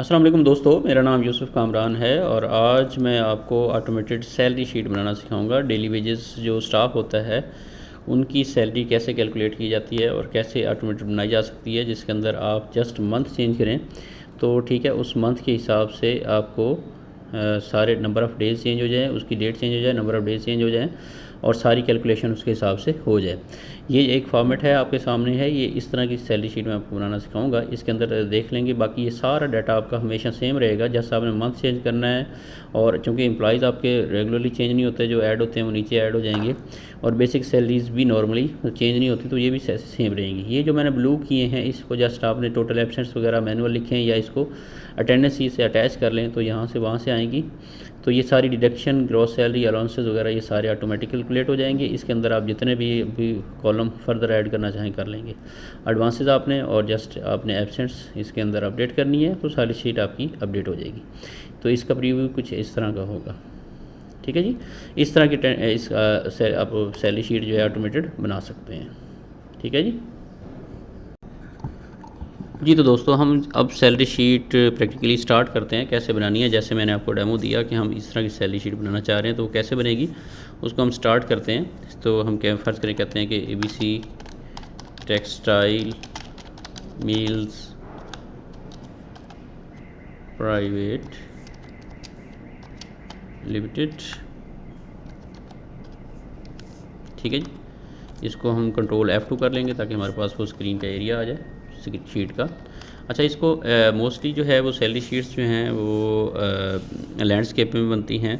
अस्सलाम वालेकुम दोस्तों, मेरा नाम यूसुफ़ कामरान है और आज मैं आपको ऑटोमेटेड सैलरी शीट बनाना सिखाऊंगा। डेली वेजेस जो स्टाफ होता है उनकी सैलरी कैसे कैलकुलेट की जाती है और कैसे ऑटोमेटेड बनाई जा सकती है, जिसके अंदर आप जस्ट मंथ चेंज करें तो ठीक है, उस मंथ के हिसाब से आपको सारे नंबर ऑफ़ डेज़ चेंज हो जाए, उसकी डेट चेंज हो जाए, नंबर ऑफ़ डेज़ चेंज हो जाए और सारी कैलकुलेशन उसके हिसाब से हो जाए। ये एक फॉर्मेट है आपके सामने है, ये इस तरह की सैलरी शीट मैं आपको बनाना सिखाऊंगा। इसके अंदर देख लेंगे, बाकी ये सारा डाटा आपका हमेशा सेम रहेगा। जैसा आपने मंथ चेंज करना है, और चूँकि एम्प्लॉयज़ आपके रेगुलरली चेंज नहीं होते, जो ऐड होते हैं वो नीचे ऐड हो जाएंगे और बेसिक सैलरीज़ भी नॉर्मली चेंज नहीं होती, तो ये भी सेम रहेंगी। ये जो मैंने ब्लू किए हैं, इसको जस्ट आपने टोटल एब्सेंट्स वगैरह मैनुअल लिखें या इसको अटेंडेंस शीट से अटैच कर लें तो यहाँ से वहाँ से आएंगी। तो ये सारी डिडक्शन, ग्रॉस सैलरी, अलाउंसेस वगैरह ये सारे ऑटोमेटिक कैलकुलेट हो जाएंगे। इसके अंदर आप जितने भी कॉलम फर्दर ऐड करना चाहें कर लेंगे। एडवांसेस आपने और जस्ट आपने एब्सेंट्स इसके अंदर अपडेट करनी है तो सारी शीट आपकी अपडेट हो जाएगी। तो इसका प्रीव्यू कुछ इस तरह का होगा। ठीक है जी, इस तरह की आप सैलरी शीट जो है ऑटोमेटेड बना सकते हैं। ठीक है जी, तो दोस्तों हम अब सैलरी शीट प्रैक्टिकली स्टार्ट करते हैं कैसे बनानी है। जैसे मैंने आपको डेमो दिया कि हम इस तरह की सैलरी शीट बनाना चाह रहे हैं तो वो कैसे बनेगी, उसको हम स्टार्ट करते हैं। तो हम क्या फ़र्ज़ करें, कहते हैं कि ABC textile mills private limited. ठीक है जी, इसको हम कंट्रोल F2 कर लेंगे ताकि हमारे पास वो स्क्रीन का एरिया आ जाए शीट का। अच्छा, इसको मोस्टली जो है वो सैलरी शीट्स जो हैं वो लैंडस्केप में बनती हैं,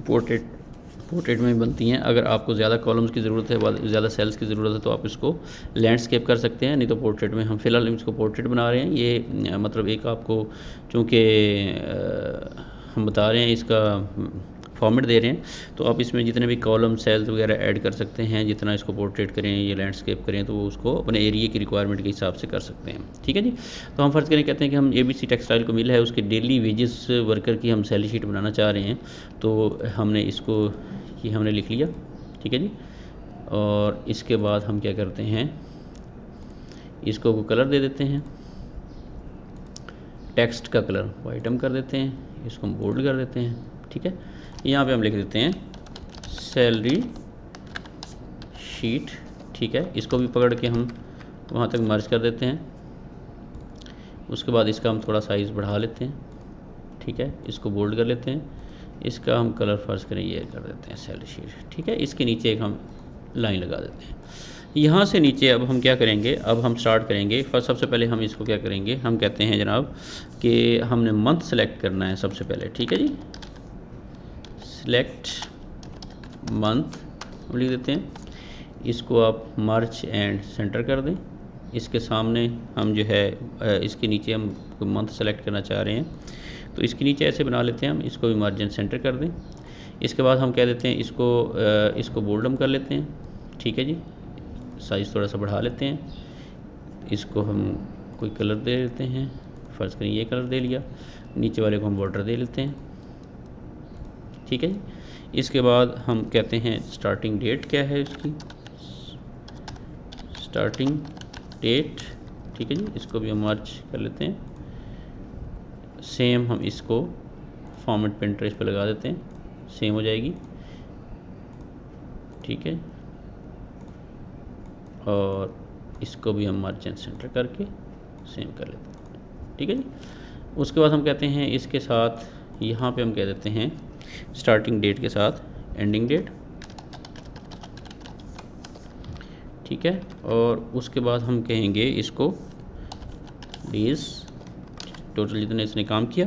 पोर्ट्रेट में बनती हैं। अगर आपको ज़्यादा कॉलम्स की ज़रूरत है, ज़्यादा सेल्स की ज़रूरत है, तो आप इसको लैंडस्केप कर सकते हैं, नहीं तो पोर्ट्रेट में। हम फ़िलहाल इसको पोर्ट्रेट बना रहे हैं। ये मतलब एक आपको, चूँकि हम बता रहे हैं इसका फॉर्मेट दे रहे हैं, तो आप इसमें जितने भी कॉलम, सेल्स वगैरह ऐड कर सकते हैं। जितना इसको पोर्ट्रेट करें या लैंडस्केप करें तो वो उसको अपने एरिया की रिक्वायरमेंट के हिसाब से कर सकते हैं। ठीक है जी, तो हम फ़र्ज़ करें, कहते हैं कि हम ABC टेक्सटाइल को मिल है, उसके डेली वेजेस वर्कर की हम सैलरी शीट बनाना चाह रहे हैं। तो हमने इसको ये हमने लिख लिया। ठीक है जी, और इसके बाद हम क्या करते हैं, इसको कलर दे देते हैं। टेक्स्ट का कलर वाइट हम कर देते हैं, इसको हम बोल्ड कर देते हैं। ठीक है, यहाँ पे हम लिख देते हैं सैलरी शीट। ठीक है, इसको भी पकड़ के हम वहाँ तक मर्ज कर देते हैं। उसके बाद इसका हम थोड़ा साइज़ बढ़ा लेते हैं। ठीक है, इसको बोल्ड कर लेते हैं। इसका हम कलर फ़र्ज़ करें ये कर देते हैं सैलरी शीट। ठीक है, इसके नीचे एक हम लाइन लगा देते हैं। यहाँ से नीचे अब हम क्या करेंगे, अब हम स्टार्ट करेंगे। फर्स्ट सबसे पहले हम इसको क्या करेंगे, हम कहते हैं जनाब कि हमने मंथ सेलेक्ट करना है सबसे पहले। ठीक है जी, सिलेक्ट मंथ हम लिख देते हैं। इसको आप मार्च एंड सेंटर कर दें। इसके सामने हम जो है इसके नीचे हम मंथ सेलेक्ट करना चाह रहे हैं तो इसके नीचे ऐसे बना लेते हैं हम। इसको भी मार्जिन सेंटर कर दें। इसके बाद हम कह देते हैं इसको बोल्ड हम कर लेते हैं। ठीक है जी, साइज़ थोड़ा सा बढ़ा लेते हैं। इसको हम कोई कलर दे देते हैं, फ़र्ज़ करें ये कलर दे लिया। नीचे वाले को हम बॉर्डर दे लेते हैं। ठीक है जी, इसके बाद हम कहते हैं स्टार्टिंग डेट क्या है इसकी, स्टार्टिंग डेट। ठीक है जी, इसको भी हम मर्ज कर लेते हैं। सेम हम इसको फॉर्मेट पेंटर इस पर लगा देते हैं, सेम हो जाएगी। ठीक है, और इसको भी हम मार्जिन सेंटर करके सेम कर लेते हैं। ठीक है जी, उसके बाद हम कहते हैं इसके साथ यहाँ पे हम कह देते हैं स्टार्टिंग डेट के साथ एंडिंग डेट। ठीक है, और उसके बाद हम कहेंगे इसको डेज टोटल जितने इसने काम किया,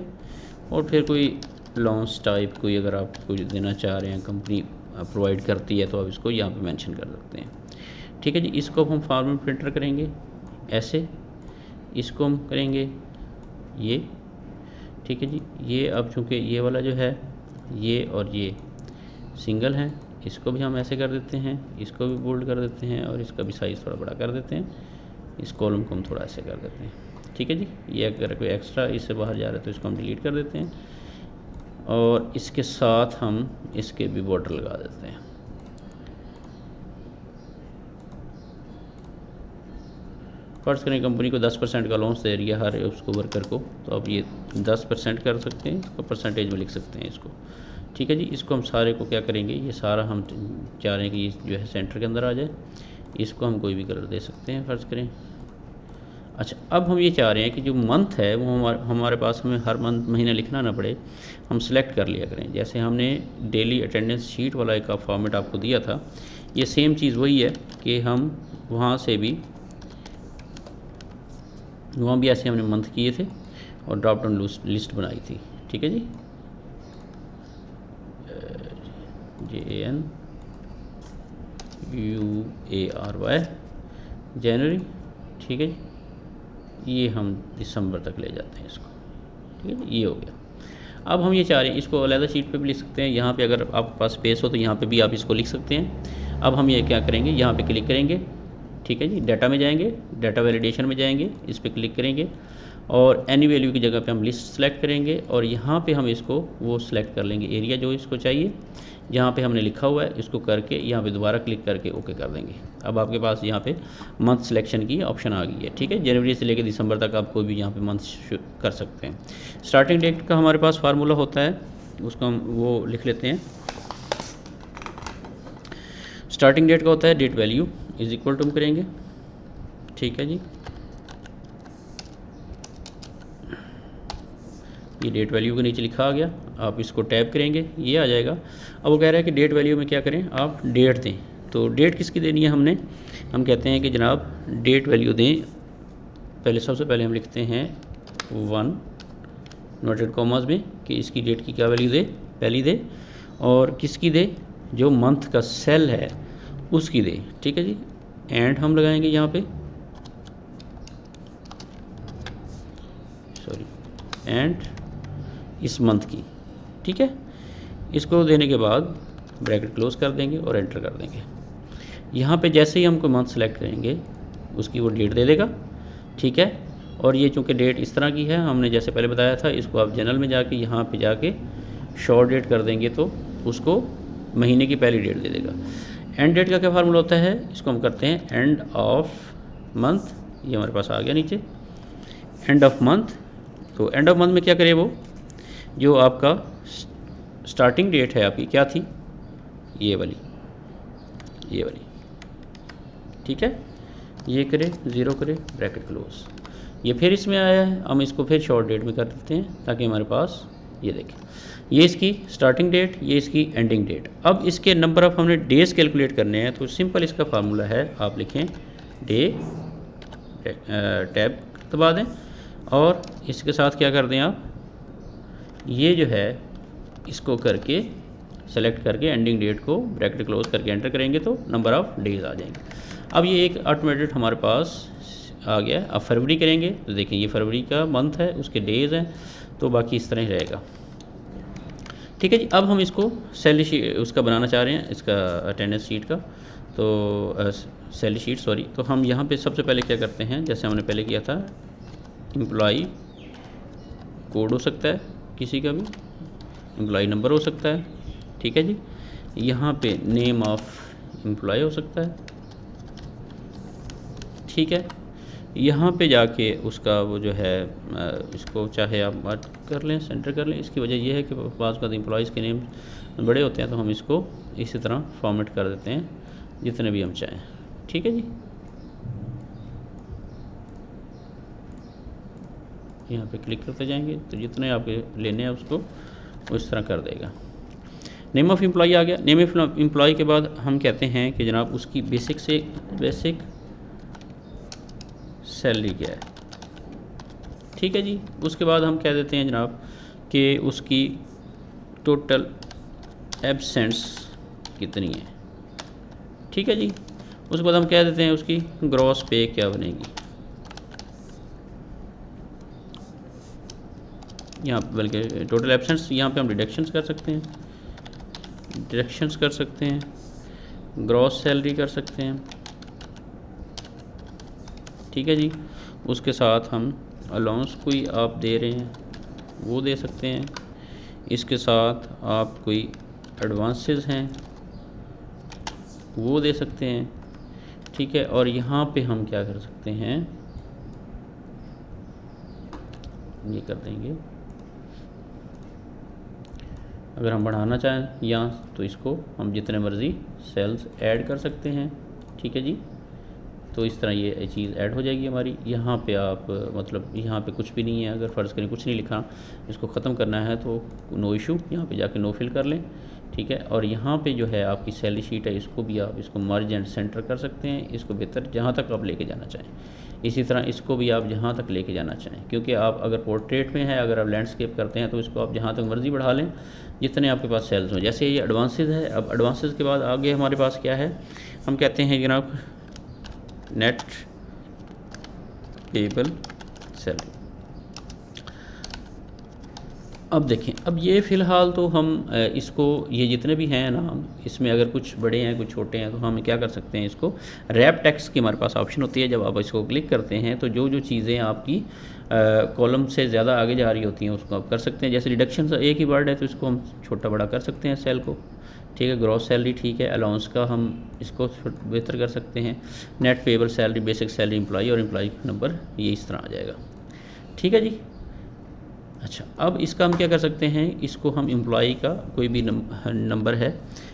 और फिर कोई लॉन्स टाइप कोई अगर आप कोई देना चाह रहे हैं, कंपनी प्रोवाइड करती है तो आप इसको यहाँ पे मेंशन कर सकते हैं। ठीक है जी, इसको हम फॉर्मेट प्रिंटर करेंगे ऐसे, इसको हम करेंगे ये। ठीक है जी, ये अब चूँकि ये वाला जो है ये और ये सिंगल है, इसको भी हम ऐसे कर देते हैं, इसको भी बोल्ड कर देते हैं और इसका भी साइज़ थोड़ा बड़ा कर देते हैं। इस कॉलम को हम थोड़ा ऐसे कर देते हैं। ठीक है जी, ये अगर कोई एक्स्ट्रा इससे बाहर जा रहा है तो इसको हम डिलीट कर देते हैं और इसके साथ हम इसके भी बॉर्डर लगा देते हैं। फ़र्ज़ करें कंपनी को 10% का अलाउंस दे रही है हर उसको वर्कर को, तो आप ये 10% कर सकते हैं, इसको परसेंटेज में लिख सकते हैं इसको। ठीक है जी, इसको हम सारे को क्या करेंगे, ये सारा हम चाह रहे हैं कि ये जो है सेंटर के अंदर आ जाए। इसको हम कोई भी कलर दे सकते हैं फ़र्ज़ करें। अच्छा, अब हम ये चाह रहे हैं कि जो मंथ है वो हमारे पास, हमें हर मंथ महीना लिखना ना पड़े, हम सेलेक्ट कर लिया करें। जैसे हमने डेली अटेंडेंस शीट वाला एक फॉर्मेट आपको दिया था, ये सेम चीज़ वही है कि हम वहाँ से भी, वहाँ भी ऐसे हमने मंथ किए थे और ड्रॉप डाउन लिस्ट बनाई थी। ठीक है जी, JANUARY जनवरी। ठीक है जी, ये हम दिसंबर तक ले जाते हैं इसको। ठीक है जी, ये हो गया। अब हम ये चाह रहे हैं इसको अलग शीट पे भी लिख सकते हैं, यहाँ पे अगर आपके पास स्पेस हो तो यहाँ पे भी आप इसको लिख सकते हैं। अब हम ये क्या करेंगे, यहाँ पे क्लिक करेंगे। ठीक है जी, डाटा में जाएंगे, डाटा वैलिडेशन में जाएंगे, इस पर क्लिक करेंगे और एनी वैल्यू की जगह पे हम लिस्ट सेलेक्ट करेंगे और यहाँ पे हम इसको वो सिलेक्ट कर लेंगे एरिया जो इसको चाहिए, जहाँ पे हमने लिखा हुआ है इसको करके यहाँ पे दोबारा क्लिक करके ओके कर देंगे। अब आपके पास यहाँ पे मंथ सिलेक्शन की ऑप्शन आ गई है। ठीक है, जनवरी से लेकर दिसंबर तक आप कोई भी यहाँ पे मंथ कर सकते हैं। स्टार्टिंग डेट का हमारे पास फार्मूला होता है, उसको हम वो लिख लेते हैं। स्टार्टिंग डेट का होता है date value is equal to हम करेंगे। ठीक है जी, ये डेट वैल्यू के नीचे लिखा आ गया, आप इसको टैप करेंगे ये आ जाएगा। अब वो कह रहा है कि डेट वैल्यू में क्या करें, आप डेट दें। तो डेट किसकी देनी है हमने, हम कहते हैं कि जनाब डेट वैल्यू दें। पहले सबसे पहले हम लिखते हैं 1 नोटेड कॉमास में कि इसकी डेट की क्या वैल्यू दे, पहली दे, और किसकी दे, जो मंथ का सेल है उसकी दे। ठीक है जी, एंड हम लगाएंगे यहाँ पे, सॉरी, एंड इस मंथ की। ठीक है, इसको देने के बाद ब्रैकेट क्लोज कर देंगे और एंटर कर देंगे। यहाँ पे जैसे ही हम कोई मंथ सेलेक्ट करेंगे उसकी वो डेट दे देगा। ठीक है, और ये चूँकि डेट इस तरह की है, हमने जैसे पहले बताया था, इसको आप जनरल में जाके यहाँ पे जाके शॉर्ट डेट कर देंगे तो उसको महीने की पहली डेट दे देगा। एंड डेट का क्या फार्मूला होता है, इसको हम करते हैं एंड ऑफ मंथ। ये हमारे पास आ गया नीचे, एंड ऑफ मंथ। तो एंड ऑफ मंथ में क्या करे, वो जो आपका स्टार्टिंग डेट है आपकी क्या थी, ये वाली, ये वाली। ठीक है, ये करे, 0 करे, ब्रैकेट क्लोज। ये फिर इसमें आया है, हम इसको फिर शॉर्ट डेट में कर देते हैं ताकि हमारे पास, ये देखें, ये इसकी स्टार्टिंग डेट, ये इसकी एंडिंग डेट। अब इसके नंबर ऑफ हमने डेज कैलकुलेट करने हैं, तो सिंपल इसका फार्मूला है, आप लिखें डे, टैब दबा दें और इसके साथ क्या कर दें आप, ये जो है इसको करके सेलेक्ट करके एंडिंग डेट को ब्रैकेट क्लोज करके एंटर करेंगे तो नंबर ऑफ़ डेज आ जाएंगे। अब ये एक ऑटोमेटेड हमारे पास आ गया। अब फरवरी करेंगे तो देखिए ये फरवरी का मंथ है, उसके डेज हैं, तो बाकी इस तरह ही रहेगा। ठीक है जी, अब हम इसको सैलरी शीट उसका बनाना चाह रहे हैं, इसका अटेंडेंस शीट का, तो सैलरी शीट सॉरी। तो हम यहाँ पे सबसे पहले क्या करते हैं, जैसे हमने पहले किया था, एम्प्लॉई कोड हो सकता है किसी का भी, एम्प्लॉई नंबर हो सकता है। ठीक है जी, यहाँ पे नेम ऑफ एम्प्लॉय हो सकता है। ठीक है, यहाँ पे जाके उसका वो जो है इसको चाहे आप बात कर लें, सेंटर कर लें। इसकी वजह यह है कि बाज़ का एम्प्लॉयज़ के नेम बड़े होते हैं, तो हम इसको इसी तरह फॉर्मेट कर देते हैं जितने भी हम चाहें। ठीक है जी, यहाँ पे क्लिक करते जाएंगे तो जितने आपके लेने हैं उसको वो इस तरह कर देगा। नेम ऑफ़ एम्प्लॉय आ गया। नेम ऑफ एम्प्लॉय के बाद हम कहते हैं कि जनाब उसकी बेसिक सैलरी क्या है। ठीक है जी, उसके बाद हम कह देते हैं जनाब कि उसकी टोटल एब्सेंट्स कितनी है। ठीक है जी, उसके बाद हम कह देते हैं उसकी ग्रॉस पे क्या बनेगी। यहाँ बल्कि टोटल एब्सेंट्स, यहाँ पे हम डिडक्शंस कर सकते हैं, ग्रॉस सैलरी कर सकते हैं। ठीक है जी, उसके साथ हम अलाउंस कोई आप दे रहे हैं वो दे सकते हैं, इसके साथ आप कोई एडवांसेस हैं वो दे सकते हैं। ठीक है, और यहाँ पे हम क्या कर सकते हैं, ये कर देंगे। अगर हम बढ़ाना चाहें यहाँ तो इसको हम जितने मर्ज़ी सेल्स ऐड कर सकते हैं, ठीक है जी। तो इस तरह ये चीज़ ऐड हो जाएगी हमारी। यहाँ पे आप मतलब यहाँ पे कुछ भी नहीं है, अगर फ़र्ज़ करें कुछ नहीं लिखा, इसको ख़त्म करना है तो नो इशू, यहाँ पे जाके नो फिल कर लें, ठीक है। और यहाँ पे जो है आपकी सैलरी शीट है, इसको भी आप इसको मर्ज एंड सेंटर कर सकते हैं, इसको बेहतर जहाँ तक आप लेके जाना चाहें। इसी तरह इसको भी आप जहाँ तक लेके जाना चाहें, क्योंकि आप अगर पोर्ट्रेट में है, अगर आप लैंडस्केप करते हैं तो इसको आप जहाँ तक मर्ज़ी बढ़ा लें, जितने आपके पास सेल्स हों। जैसे ये एडवांसेस है, अब एडवांसेस के बाद आगे हमारे पास क्या है, हम कहते हैं जनाब नेट पेबल सैलरी। अब देखें, अब ये फ़िलहाल तो हम इसको, ये जितने भी हैं नाम, इसमें अगर कुछ बड़े हैं कुछ छोटे हैं तो हम क्या कर सकते हैं, इसको रैप टेक्स्ट की हमारे पास ऑप्शन होती है। जब आप इसको क्लिक करते हैं तो जो जो चीज़ें आपकी कॉलम से ज़्यादा आगे जा रही होती हैं उसको आप कर सकते हैं। जैसे रिडक्शन एक ही वर्ड है तो इसको हम छोटा बड़ा कर सकते हैं सेल को, ठीक है। ग्रॉस सैलरी, ठीक है। अलाउंस का हम इसको बेहतर कर सकते हैं। Net payable salary, basic salary employee और एम्प्लॉई नंबर, ये इस तरह आ जाएगा, ठीक है जी। अच्छा, अब इसका हम क्या कर सकते हैं, इसको हम एम्प्लॉई का कोई भी नंबर है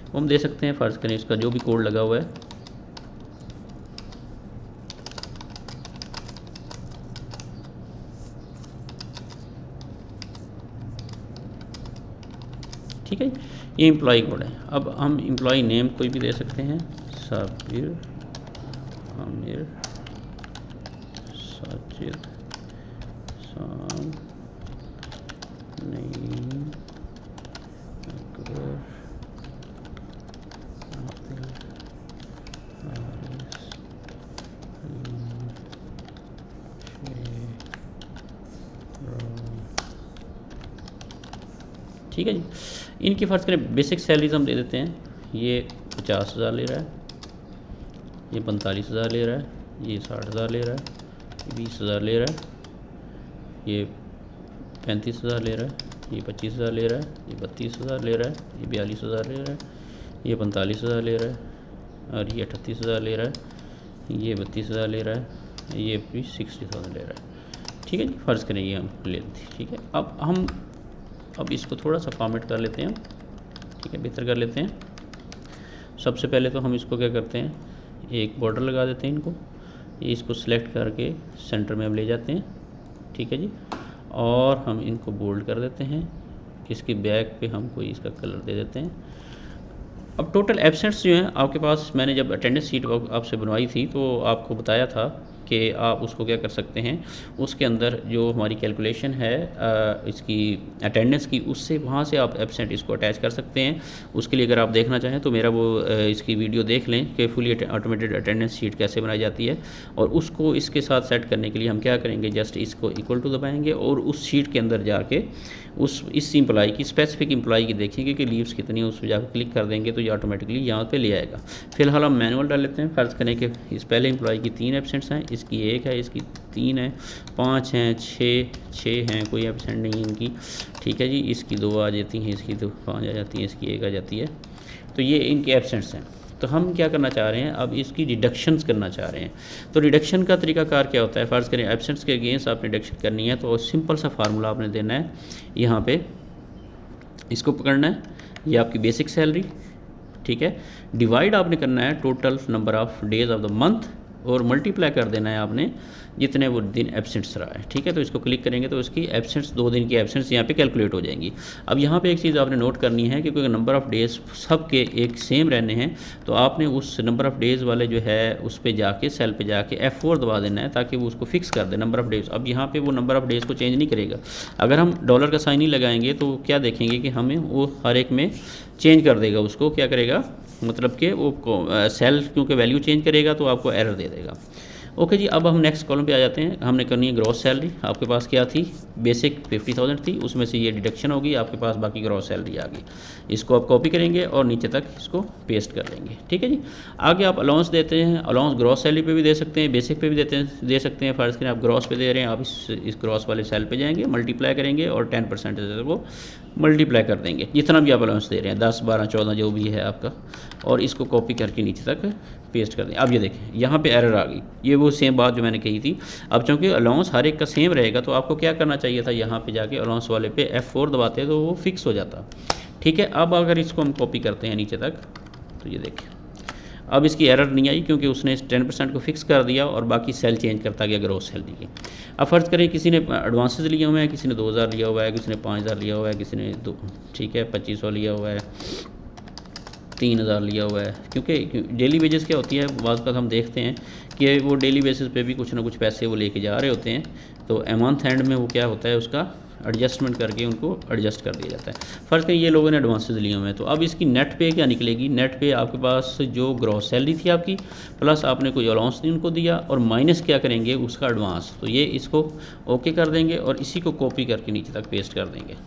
वो हम दे सकते हैं। फ़र्ज़ करें इसका जो भी कोड लगा हुआ है, ठीक है। ये एम्प्लॉई कोड है। अब हम एम्प्लॉई नेम कोई भी दे सकते हैं, साबिर, आमिर, साजिद, साम, नईम, अकबर, आदिल, हारिस, ठीक है जी। इनकी फ़र्ज़ करें बेसिक सैलरीज हम दे देते हैं। ये 50,000 ले रहा है, ये 45,000 ले रहा है, ये 60,000 ले रहा है, ये 20,000 ले रहा है, ये 35,000 ले रहा है, ये 25,000 ले रहा है, ये 32,000 ले रहा है, ये 42,000 ले रहा है, ये 45,000 ले रहा है, और ये 38,000 ले रहा है, ये 32,000 ले रहा है, ये भी 60,000 ले रहा है, ठीक है जी। फ़र्ज़ करें ये हम ले लेते हैं, ठीक है। अब हम इसको थोड़ा सा फॉर्मेट कर लेते हैं, ठीक है, बेहतर कर लेते हैं। सबसे पहले तो हम इसको क्या करते हैं, एक बॉर्डर लगा देते हैं इनको, इसको सिलेक्ट करके सेंटर में हम ले जाते हैं, ठीक है जी। और हम इनको बोल्ड कर देते हैं, इसकी बैक पे हम कोई इसका कलर दे देते हैं। अब टोटल एब्सेंट्स जो हैं आपके पास, मैंने जब अटेंडेंस शीट आपसे बनवाई थी तो आपको बताया था कि आप उसको क्या कर सकते हैं, उसके अंदर जो हमारी कैलकुलेशन है इसकी अटेंडेंस की, उससे वहाँ से आप एब्सेंट इसको अटैच कर सकते हैं। उसके लिए अगर आप देखना चाहें तो मेरा वो इसकी वीडियो देख लें कि फुली ऑटोमेटेड अटेंडेंस शीट कैसे बनाई जाती है। और उसको इसके साथ सेट करने के लिए हम क्या करेंगे, जस्ट इसको इक्वल टू दबाएंगे और उस शीट के अंदर जाके इस एम्प्लॉई की, स्पेसिफिक एम्प्लॉई की देखेंगे कि लीव्स कितनी है, उस पर जाकर क्लिक कर देंगे तो ये ऑटोमेटिकली यहाँ पे ले आएगा। फिलहाल हम मैनुअल डाल लेते हैं। फ़र्ज़ करें कि इस पहले एम्प्लॉई की 3 एब्सेंट्स हैं, इसकी 1 है, इसकी 3 है, 5 हैं, 6 हैं, कोई एब्सेंट नहीं इनकी, ठीक है जी। इसकी 2 आ जाती हैं, इसकी 5 आ जाती हैं, इसकी 1 आ जाती है। तो ये इनके एब्सेंट्स हैं। तो हम क्या करना चाह रहे हैं, अब इसकी रिडक्शंस करना चाह रहे हैं। तो रिडक्शन का तरीकाकार क्या होता है, फ़र्ज़ करें एब्सेंट्स के अगेंस्ट आपने रिडक्शन करनी है तो सिंपल सा फार्मूला आपने देना है, यहाँ पे इसको पकड़ना है, ये आपकी बेसिक सैलरी, ठीक है। डिवाइड आपने करना है total number of days of the month और मल्टीप्लाई कर देना है आपने जितने वो दिन एब्सेंट्स रहा है, ठीक है। तो इसको क्लिक करेंगे तो इसकी एब्सेंट्स 2 दिन की एब्सेंट्स यहाँ पे कैलकुलेट हो जाएंगी। अब यहाँ पे एक चीज़ आपने नोट करनी है कि क्योंकि नंबर ऑफ़ डेज़ सब के एक सेम रहने हैं तो आपने उस नंबर ऑफ़ डेज़ वाले जो है उस पर जाके सेल पे जाके F4 दबा देना है ताकि वो उसको फिक्स कर दे नंबर ऑफ़ डेज़। अब यहाँ पे वो नंबर ऑफ़ डेज़ को चेंज नहीं करेगा। अगर हम डॉलर का साइन नहीं लगाएंगे तो क्या देखेंगे कि हमें वो हर एक में चेंज कर देगा, उसको क्या करेगा, मतलब कि वो सेल क्योंकि वैल्यू चेंज करेगा तो आपको एरर दे देगा। ओके जी, अब हम नेक्स्ट कॉलम पे आ जाते हैं। हमने करनी है ग्रॉस सैलरी। आपके पास क्या थी, बेसिक 50,000 थी, उसमें से ये डिडक्शन होगी, आपके पास बाकी ग्रॉस सैलरी आ गई। इसको आप कॉपी करेंगे और नीचे तक इसको पेस्ट कर लेंगे, ठीक है जी। आगे आप अलाउंस देते हैं, अलाउंस ग्रॉस सैलरी पे भी दे सकते हैं, बेसिक पे भी दे सकते हैं। फ़र्ज़ करें आप ग्रॉस पे दे रहे हैं, आप इस ग्रॉस वाले सेल पे जाएंगे, मल्टीप्लाई करेंगे और 10% वो मल्टीप्लाई कर देंगे जितना भी आप अलाउंस दे रहे हैं, 10, 12, 14 जो भी है आपका, और इसको कॉपी करके नीचे तक पेस्ट कर दें। अब ये देखें यहाँ पे एरर आ गई, ये वो सेम बात जो मैंने कही थी। अब चूँकि अलाउंस हर एक का सेम रहेगा तो आपको क्या करना चाहिए था, यहाँ पे जाके अलाउंस वाले पे F4 दबाते तो वो फिक्स हो जाता। ठीक है, अब अगर इसको हम कॉपी करते हैं नीचे तक तो ये देखें अब इसकी एरर नहीं आई, क्योंकि उसने 10% को फिक्स कर दिया और बाकी सेल चेंज करता गया ग्रॉस सैलरी के। अब फ़र्ज़ करें किसी ने एडवांसेस लिए हुए हैं, किसी ने 2000 लिया हुआ है, किसी ने 5000 लिया हुआ है, किसी ने ठीक है 2500 लिया हुआ है, 3000 लिया हुआ है। क्योंकि डेली वेजेस क्या होती है, बाज़ हम देखते हैं कि वो डेली बेसिस पे भी कुछ ना कुछ पैसे वो लेके जा रहे होते हैं, तो मंथ एंड में वो क्या होता है उसका एडजस्टमेंट करके उनको एडजस्ट कर दिया जाता है। फ़र्क है ये लोगों ने एडवांसेस लिए हुए हैं। तो अब इसकी नेट पे क्या निकलेगी, नेट पे आपके पास जो ग्रॉस सैलरी थी आपकी प्लस आपने कोई अलाउंस नहीं उनको दिया और माइनस क्या करेंगे उसका एडवांस, तो ये इसको ओके कर देंगे और इसी को कॉपी करके नीचे तक पेस्ट कर देंगे।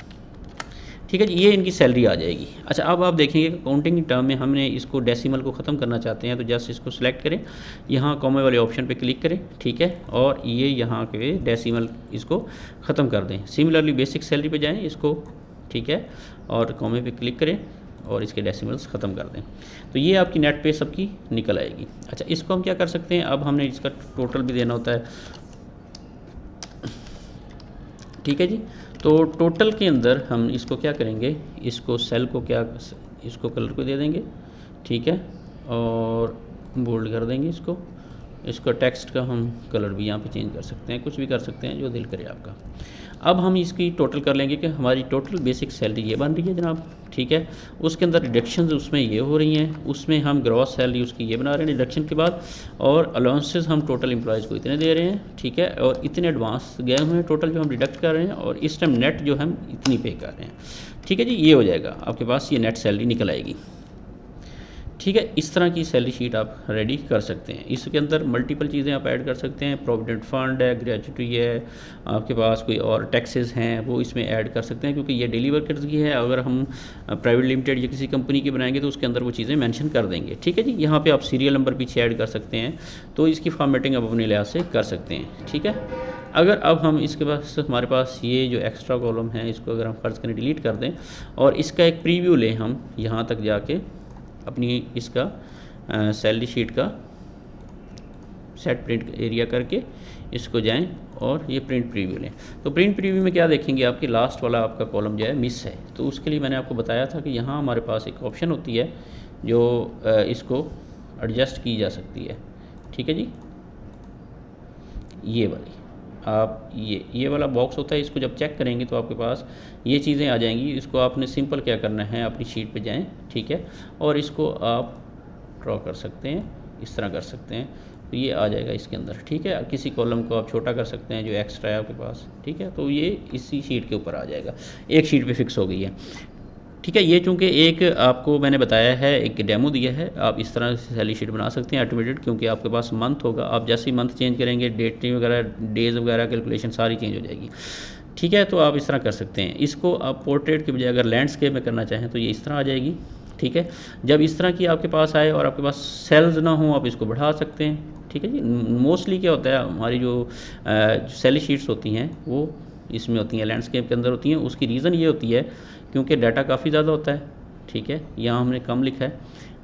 ठीक है जी, ये इनकी सैलरी आ जाएगी। अच्छा, अब आप देखेंगे काउंटिंग टर्म में हमने इसको डेसिमल को ख़त्म करना चाहते हैं तो जस्ट इसको सिलेक्ट करें, यहाँ कॉमे वाले ऑप्शन पे क्लिक करें, ठीक है, और ये यहाँ के डेसिमल इसको ख़त्म कर दें। सिमिलरली बेसिक सैलरी पे जाएं इसको, ठीक है, और कॉमे पे क्लिक करें और इसके डेसिमल्स ख़त्म कर दें, तो ये आपकी नेट पे सबकी निकल आएगी। अच्छा, इसको हम क्या कर सकते हैं, अब हमने इसका टोटल भी देना होता है। ठीक है जी, तो टोटल के अंदर हम इसको क्या करेंगे, इसको सेल को क्या, इसको कलर को दे देंगे, ठीक है, और बोल्ड कर देंगे इसको टेक्स्ट का हम कलर भी यहाँ पे चेंज कर सकते हैं, कुछ भी कर सकते हैं जो दिल करे आपका। अब हम इसकी टोटल कर लेंगे कि हमारी टोटल बेसिक सैलरी ये बन रही है जनाब, ठीक है, उसके अंदर डिडक्शंस उसमें ये हो रही हैं, उसमें हम ग्रॉस सैलरी उसकी ये बना रहे हैं डिडक्शन के बाद, और अलाउंसेस हम टोटल एम्प्लॉयज़ को इतने दे रहे हैं, ठीक है, और इतने एडवांस गए हुए हैं टोटल जो हम डिडक्ट कर रहे हैं, और इस टाइम नेट जो हम इतनी पे कर रहे हैं। ठीक है जी, ये हो जाएगा आपके पास, ये नेट सैलरी निकल आएगी। ठीक है, इस तरह की सैलरी शीट आप रेडी कर सकते हैं। इसके अंदर मल्टीपल चीज़ें आप ऐड कर सकते हैं, प्रोविडेंट फंड है, ग्रेजुटी है, आपके पास कोई और टैक्सेस हैं वो इसमें ऐड कर सकते हैं, क्योंकि ये डेली वर्कर्स की है। अगर हम प्राइवेट लिमिटेड या किसी कंपनी की बनाएंगे तो उसके अंदर वो चीज़ें मेंशन कर देंगे। ठीक है जी, यहाँ पे आप सीरियल नंबर पीछे ऐड कर सकते हैं, तो इसकी फॉर्मेटिंग आप अपने लिहाज से कर सकते हैं। ठीक है, अगर अब हम इसके पास हमारे पास ये जो एक्स्ट्रा कॉलम है इसको अगर हम फर्ज करें डिलीट कर दें और इसका एक प्रीव्यू लें हम यहाँ तक जाके अपनी इसका सैलरी शीट का सेट प्रिंट एरिया करके इसको जाएं और ये प्रिंट प्रीव्यू लें, तो प्रिंट प्रीव्यू में क्या देखेंगे, आपकी लास्ट वाला आपका कॉलम जो है मिस है। तो उसके लिए मैंने आपको बताया था कि यहाँ हमारे पास एक ऑप्शन होती है जो इसको एडजस्ट की जा सकती है। ठीक है जी, ये वाली आप ये वाला बॉक्स होता है, इसको जब चेक करेंगे तो आपके पास ये चीज़ें आ जाएंगी। इसको आपने सिंपल क्या करना है, अपनी शीट पे जाएं, ठीक है, और इसको आप ड्रॉ कर सकते हैं, इस तरह कर सकते हैं, तो ये आ जाएगा इसके अंदर। ठीक है, किसी कॉलम को आप छोटा कर सकते हैं जो एक्स्ट्रा है आपके पास, ठीक है, तो ये इसी शीट के ऊपर आ जाएगा, एक शीट पे फिक्स हो गई है। ठीक है, ये चूँकि एक आपको मैंने बताया है, एक डेमो दिया है, आप इस तरह से सैलरी शीट बना सकते हैं ऑटोमेटेड, क्योंकि आपके पास मंथ होगा, आप जैसे ही मंथ चेंज करेंगे डेट वगैरह, डेज वगैरह, कैलकुलेशन सारी चेंज हो जाएगी। ठीक है, तो आप इस तरह कर सकते हैं। इसको आप पोर्ट्रेट के बजाय अगर लैंडस्केप में करना चाहें तो ये इस तरह आ जाएगी। ठीक है, जब इस तरह की आपके पास आए और आपके पास सेल्स ना हो आप इसको बढ़ा सकते हैं। ठीक है जी, मोस्टली क्या होता है, हमारी जो सैलरी शीट्स होती हैं वो इसमें होती हैं, लैंडस्केप के अंदर होती हैं। उसकी रीज़न ये होती है क्योंकि डाटा काफ़ी ज़्यादा होता है। ठीक है, यहाँ हमने कम लिखा है,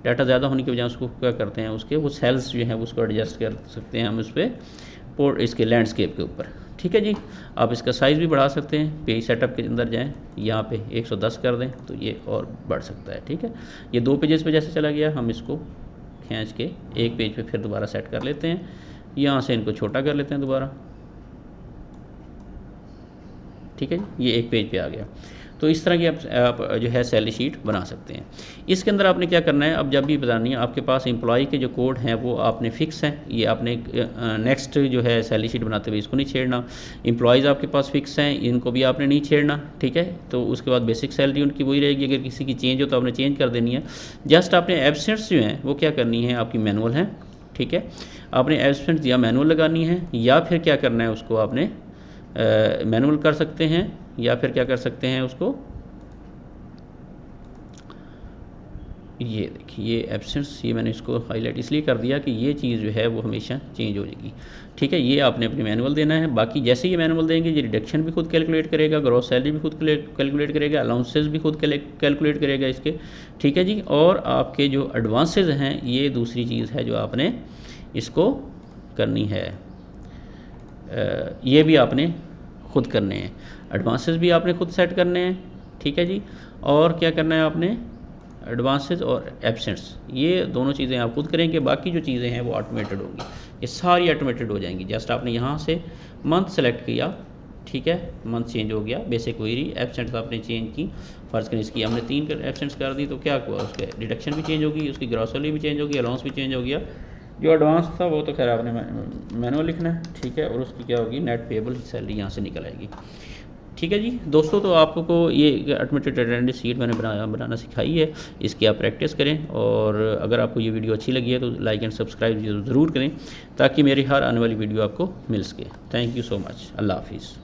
डाटा ज़्यादा होने की वजह उसको क्या करते हैं, उसके वो सेल्स जो हैं उसको एडजस्ट कर सकते हैं हम उस पर इसके लैंडस्केप के ऊपर। ठीक है जी, आप इसका साइज़ भी बढ़ा सकते हैं। पेज सेटअप के अंदर जाएं, यहाँ पे 110 कर दें तो ये और बढ़ सकता है। ठीक है, ये 2 पेजेस पे जैसे चला गया, हम इसको खींच के एक पेज पे फिर दोबारा सेट कर लेते हैं, यहाँ से इनको छोटा कर लेते हैं दोबारा। ठीक है जी, ये एक पेज पे आ गया। तो इस तरह की आप जो है सैलरी शीट बना सकते हैं। इसके अंदर आपने क्या करना है, अब जब भी बतानी है, आपके पास एम्प्लॉय के जो कोड हैं वो आपने फिक्स हैं, ये आपने नेक्स्ट जो है सैलरी शीट बनाते हुए इसको नहीं छेड़ना। एम्प्लॉयज़ आपके पास फिक्स हैं, इनको भी आपने नहीं छेड़ना। ठीक है, तो उसके बाद बेसिक सैलरी उनकी वही रहेगी, अगर किसी की चेंज हो तो आपने चेंज कर देनी है। जस्ट आपने एब्सेंट्स जो हैं वो क्या करनी है, आपकी मैनुअल हैं। ठीक है, आपने एब्सेंट्स या मैनुअल लगानी है, या फिर क्या करना है, उसको आपने मैनुअल कर सकते हैं, या फिर क्या कर सकते हैं, उसको ये देखिए ये एब्सेंस, ये मैंने इसको हाईलाइट इसलिए कर दिया कि ये चीज़ जो है वो हमेशा चेंज हो जाएगी। ठीक है, ये आपने अपने मैनुअल देना है। बाकी जैसे ये मैनुअल देंगे ये रिडक्शन भी खुद कैलकुलेट करेगा, ग्रॉस सैलरी भी खुद कैलकुलेट करेगा, अलाउंसेस भी खुद कैलकुलेट करेगा इसके। ठीक है जी, और आपके जो एडवांसेस हैं ये दूसरी चीज़ है जो आपने इसको करनी है, ये भी आपने खुद करने हैं। एडवांसेस भी आपने खुद सेट करने हैं। ठीक है जी, और क्या करना है आपने, एडवांसेस और एब्सेंट्स ये दोनों चीज़ें आप खुद करेंगे। बाकी जो चीज़ें हैं वो ऑटोमेटेड होंगी, ये सारी ऑटोमेटेड हो जाएंगी। जस्ट आपने यहाँ से मंथ सेलेक्ट किया, ठीक है, मंथ चेंज हो गया, बेसिक क्वेरी, एब्सेंट्स आपने चेंज की, फ़र्ज़ करें इसकी हमने 3 एब्सेंट्स कर दी तो क्या हुआ, उसके डिडक्शन भी चेंज होगी, उसकी ग्रॉस सैलरी भी चेंज होगी, अलाउंस भी चेंज हो गया। जो एडवांस था वो तो खैर आपने मैनुअल लिखना है। ठीक है, और उसकी क्या होगी, नेट पेबल सैलरी यहाँ से निकल आएगी। ठीक है जी दोस्तों, तो आपको ये ऑटोमेटेड अटेंडेंस शीट मैंने बनाना सिखाई है, इसकी आप प्रैक्टिस करें। और अगर आपको ये वीडियो अच्छी लगी है तो लाइक एंड सब्सक्राइब ज़रूर करें ताकि मेरी हर आने वाली वीडियो आपको मिल सके। Thank you so much. Allah हाफिज़।